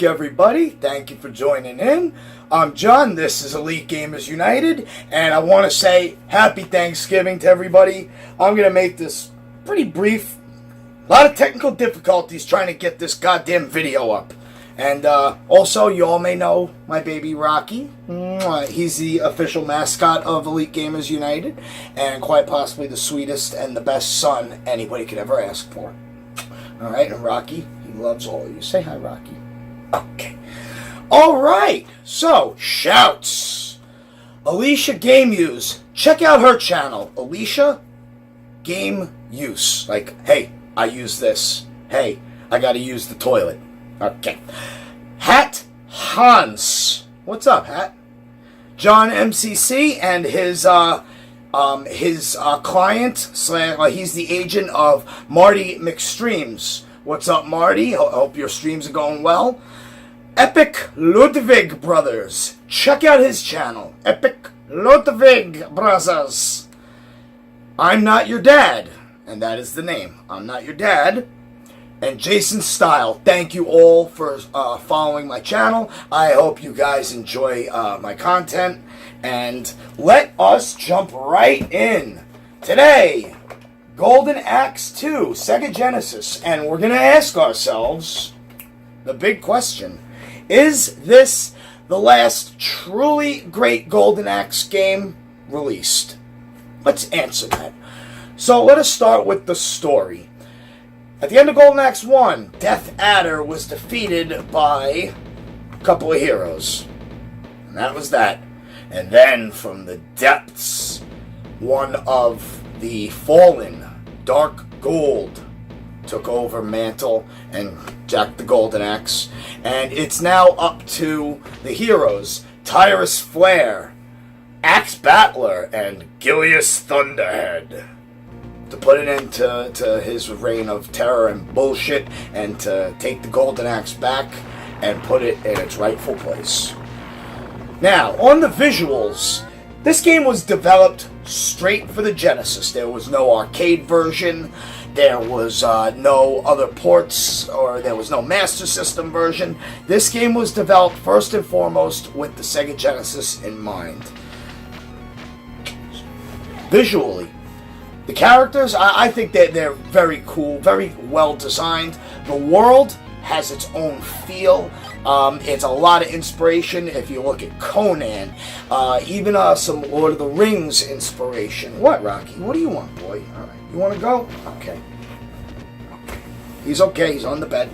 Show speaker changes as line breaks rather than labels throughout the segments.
back, everybody. Thank you for joining in. I'm John. This is Elite Gamers United, and I want to say Happy Thanksgiving to everybody. I'm going to make this pretty brief. A lot of technical difficulties trying to get this goddamn video up. And also, you all may know my baby Rocky. He's the official mascot of Elite Gamers United, and quite possibly the sweetest and the best son anybody could ever ask for. Alright, and Rocky, he loves all of you. Say hi, Rocky. Okay. Alright, so, shouts. Alicia Game Use. Check out her channel. Alicia Game Use. Like, hey, I use this. Hey, I gotta use the toilet. Okay. Hat Hans. What's up, Hat? John MCC and his client, he's the agent of Marty McStreams. What's up, Marty? Hope your streams are going well. Epic Ludwig Brothers. Check out his channel. Epic Ludwig Brothers. I'm Not Your Dad. And that is the name. I'm Not Your Dad. And Jason Style. Thank you all for following my channel. I hope you guys enjoy my content. And let us jump right in. Today, Golden Axe 2, Sega Genesis. And we're going to ask ourselves the big question. Is this the last truly great Golden Axe game released? Let's answer that. So let us start with the story. At the end of Golden Axe 1, Death Adder was defeated by a couple of heroes. And that was that. And then from the depths, one of the fallen Dark Gold took over Mantle and jacked the Golden Axe. And it's now up to the heroes, Tyrus Flare, Axe Battler, and Gilius Thunderhead, to put an end to his reign of terror and bullshit, and to take the Golden Axe back and put it in its rightful place. Now, on the visuals, this game was developed straight for the Genesis. There was no arcade version, there was no other ports, or there was no Master System version. This game was developed first and foremost with the Sega Genesis in mind. Visually, the characters, I think they're very cool, very well designed. The world has its own feel. It's a lot of inspiration if you look at Conan. Even some Lord of the Rings inspiration. What, Rocky? What do you want, boy? All right. You want to go? Okay. He's okay. He's on the bed.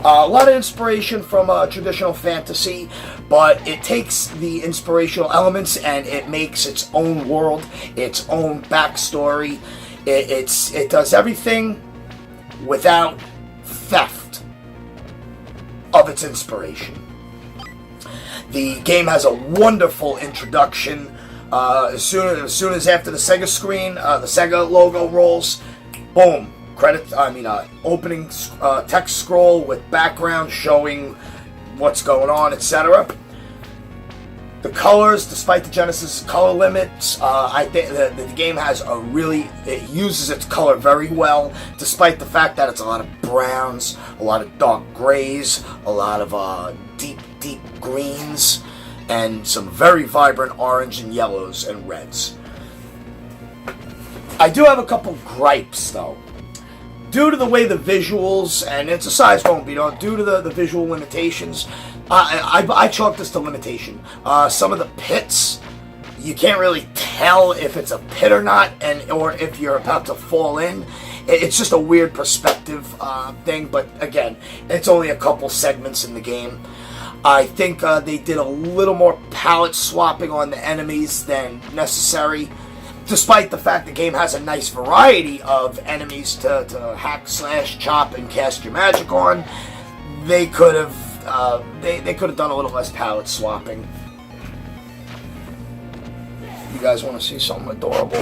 A lot of inspiration from traditional fantasy, but it takes the inspirational elements and it makes its own world, its own backstory. It does everything without theft of its inspiration. The game has a wonderful introduction. As soon as after the Sega screen, the Sega logo rolls, boom. Opening text scroll with background showing what's going on, etc. The colors, despite the Genesis color limits, I think the game has it uses its color very well, despite the fact that it's a lot of browns, a lot of dark grays, a lot of deep greens, and some very vibrant orange and yellows and reds. I do have a couple gripes, though. Due to the way the visuals, and it's a size won't be, due to the visual limitations, I chalk this to limitation. Some of the pits, you can't really tell if it's a pit or not, or if you're about to fall in. It's just a weird perspective thing, but again, it's only a couple segments in the game. I think they did a little more palette swapping on the enemies than necessary. Despite the fact the game has a nice variety of enemies to hack, slash, chop, and cast your magic on, they could have done a little less palette swapping. You guys want to see something adorable?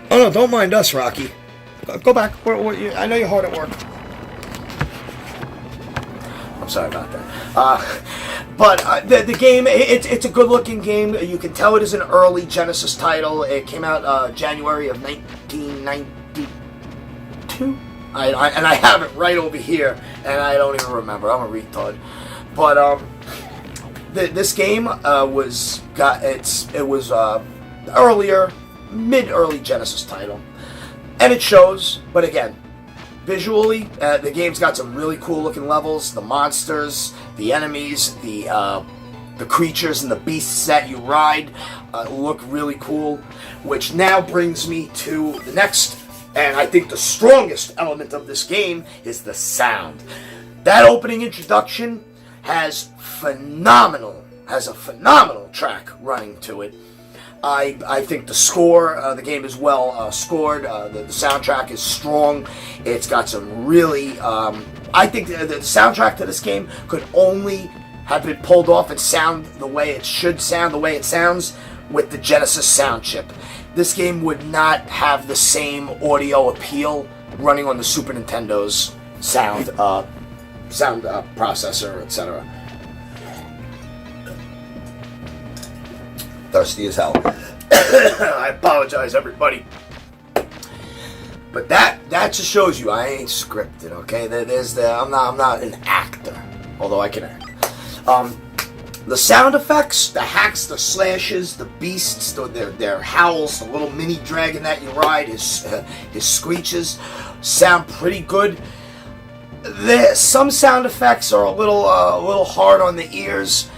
Oh no, don't mind us, Rocky. Go back. I know you're hard at work. I'm sorry about that. But the game, it's a good-looking game. You can tell it is an early Genesis title. It came out January of 1992. I have it right over here, and I don't even remember. I'm a retard. But this game was earlier, mid-early Genesis title, and it shows. But again, visually, the game's got some really cool looking levels. The monsters, the enemies, the creatures and the beasts that you ride look really cool. Which now brings me to the next, and I think the strongest element of this game is the sound. That opening introduction has a phenomenal track running to it. I think the score, the game is well scored. The soundtrack is strong. It's got some really. I think the soundtrack to this game could only have been pulled off and sound the way it should sound, the way it sounds with the Genesis sound chip. This game would not have the same audio appeal running on the Super Nintendo's sound processor, etc. Thirsty as hell. I apologize, everybody. But that just shows you I ain't scripted, okay? I'm not an actor, although I can act. The sound effects, the hacks, the slashes, the beasts, their howls, the little mini dragon that you ride, his screeches, sound pretty good. Some sound effects are a little hard on the ears.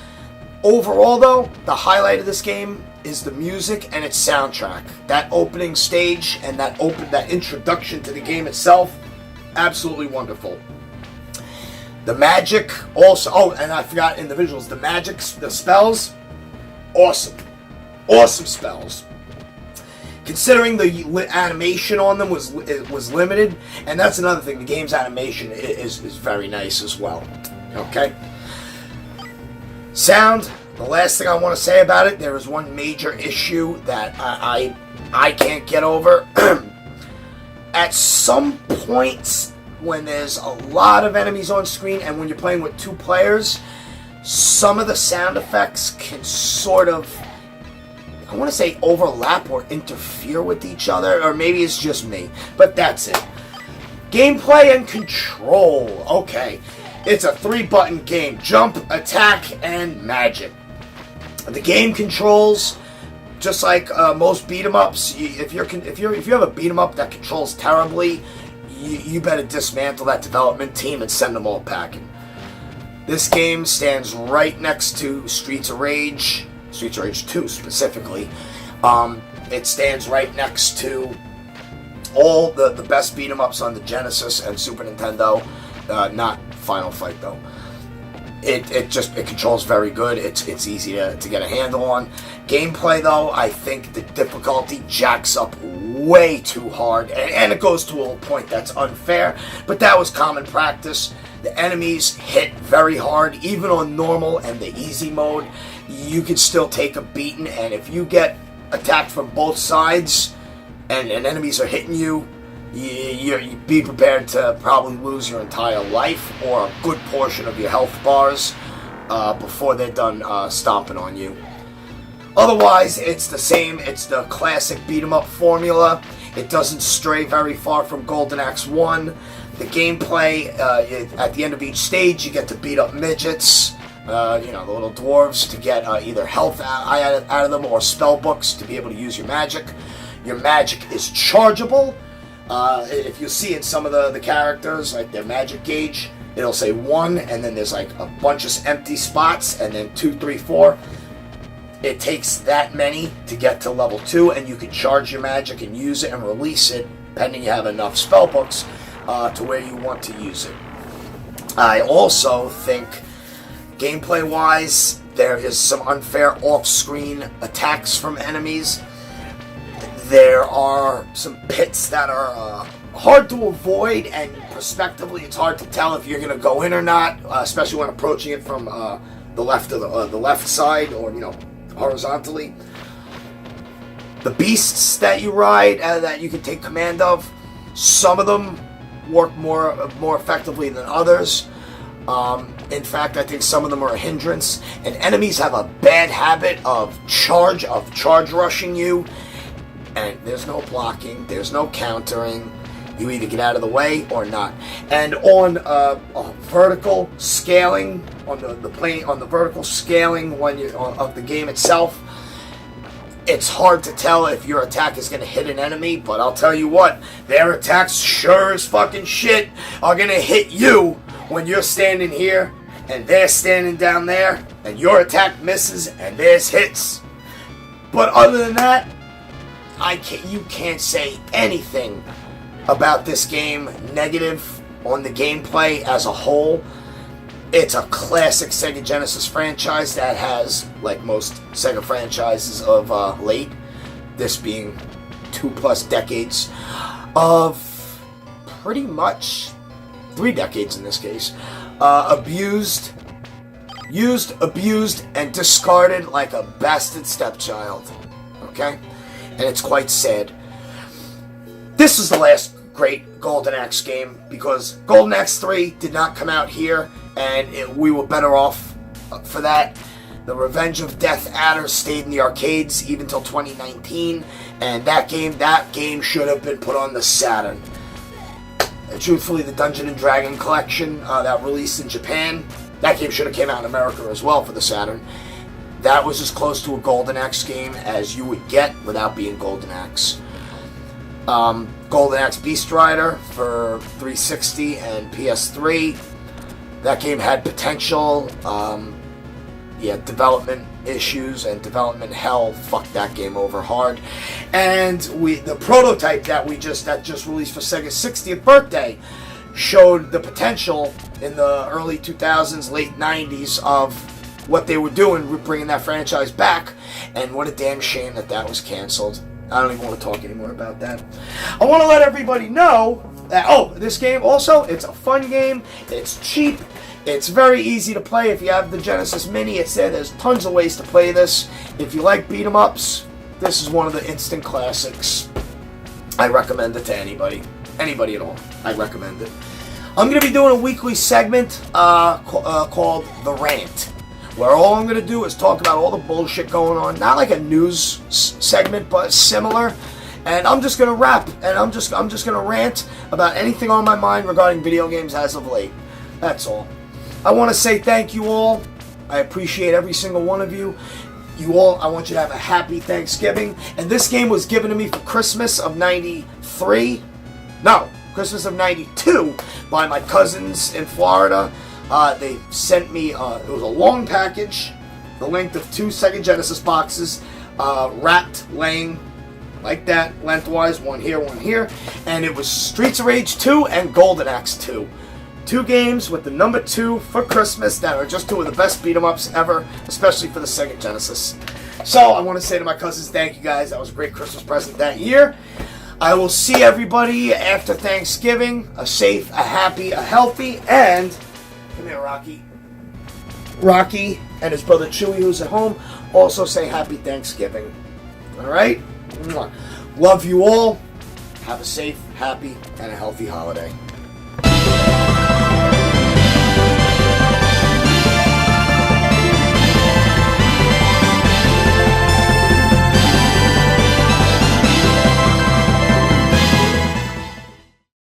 Overall, though, the highlight of this game is the music and its soundtrack. That opening stage and that introduction to the game itself, absolutely wonderful. The magic also. Oh, and I forgot in the visuals, the magic, the spells, awesome spells. Considering the animation on them was limited, and that's another thing. The game's animation is very nice as well. Okay. Sound. The last thing I want to say about it, there is one major issue that I can't get over. At some points, when there's a lot of enemies on screen and when you're playing with two players, some of the sound effects can sort of, I want to say, overlap or interfere with each other, or maybe it's just me, but that's it. Gameplay and control. Okay, it's a 3-button game: jump, attack, and magic. The game controls just like most beat 'em ups. If you have a beat 'em up that controls terribly, you better dismantle that development team and send them all packing. This game stands right next to Streets of Rage 2 specifically. It stands right next to all the best beat 'em ups on the Genesis and Super Nintendo. Not Final Fight though. It controls very good. It's easy to get a handle on. Gameplay though, I think the difficulty jacks up way too hard, and it goes to a point that's unfair, but that was common practice. The enemies hit very hard, even on normal and the easy mode. You can still take a beating, and if you get attacked from both sides and enemies are hitting you, you be prepared to probably lose your entire life or a good portion of your health bars before they're done stomping on you. Otherwise, it's the same. It's the classic beat-em-up formula. It doesn't stray very far from Golden Axe 1. The gameplay, at the end of each stage, you get to beat up midgets, the little dwarves, to get either health out of them or spell books to be able to use your magic. Your magic is chargeable. If you see in some of the characters, like their magic gauge, it'll say 1, and then there's like a bunch of empty spots, and then 2, 3, 4. It takes that many to get to level 2, and you can charge your magic and use it and release it, pending you have enough spell books to where you want to use it. I also think, gameplay-wise, there is some unfair off-screen attacks from enemies. There are some pits that are hard to avoid, and prospectively it's hard to tell if you're going to go in or not, especially when approaching it from the left of the left side, or horizontally. The beasts that you ride, that you can take command of, some of them work more effectively than others. In fact, I think some of them are a hindrance, and enemies have a bad habit of charge rushing you, and there's no blocking, there's no countering, You either get out of the way or not. And on a vertical scaling, on the plane, on the vertical scaling of the game itself, it's hard to tell if your attack is going to hit an enemy, but I'll tell you what, their attacks sure as fucking shit are going to hit you when you're standing here and they're standing down there, and your attack misses and theirs hits. But other than that, you can't say anything about this game negative on the gameplay as a whole. It's a classic Sega Genesis franchise that has, like most Sega franchises of late, this being 2+ decades of pretty much 3 decades in this case, used, abused, and discarded like a bastard stepchild. Okay? And it's quite sad. This is the last great Golden Axe game, because Golden Axe 3 did not come out here, and we were better off for that. The Revenge of Death Adder stayed in the arcades even till 2019, and that game should have been put on the Saturn. Truthfully, the Dungeon & Dragon collection that released in Japan, that game should have came out in America as well for the Saturn. That was as close to a Golden Axe game as you would get without being Golden Axe. Golden Axe Beast Rider for 360 and PS3. That game had potential. Development issues and development hell fucked that game over hard. And the prototype that just released for Sega's 60th birthday showed the potential in the early 2000s, late 90s of what they were doing with bringing that franchise back. And what a damn shame that was canceled. I don't even want to talk anymore about that. I want to let everybody know that, this game also, it's a fun game. It's cheap. It's very easy to play. If you have the Genesis Mini, it's there. There's tons of ways to play this. If you like beat 'em ups, this is one of the instant classics. I recommend it to anybody. Anybody at all. I recommend it. I'm going to be doing a weekly segment called The Rant, where all I'm going to do is talk about all the bullshit going on. Not like a news segment, but similar. And I'm just going to rap, and I'm just going to rant about anything on my mind regarding video games as of late. That's all. I want to say thank you all. I appreciate every single one of you. You all, I want you to have a happy Thanksgiving. And this game was given to me for Christmas of '93. No, Christmas of '92 by my cousins in Florida. They sent me, it was a long package, the length of 2 Sega Genesis boxes, wrapped, laying like that, lengthwise, one here, and it was Streets of Rage 2 and Golden Axe 2. 2 games with the number 2 for Christmas that are just 2 of the best beat-em-ups ever, especially for the Sega Genesis. So, I want to say to my cousins, thank you guys. That was a great Christmas present that year. I will see everybody after Thanksgiving. A safe, a happy, a healthy, and... Come here, Rocky. Rocky and his brother Chewy, who's at home, also say happy Thanksgiving. Alright? Love you all. Have a safe, happy, and a healthy holiday.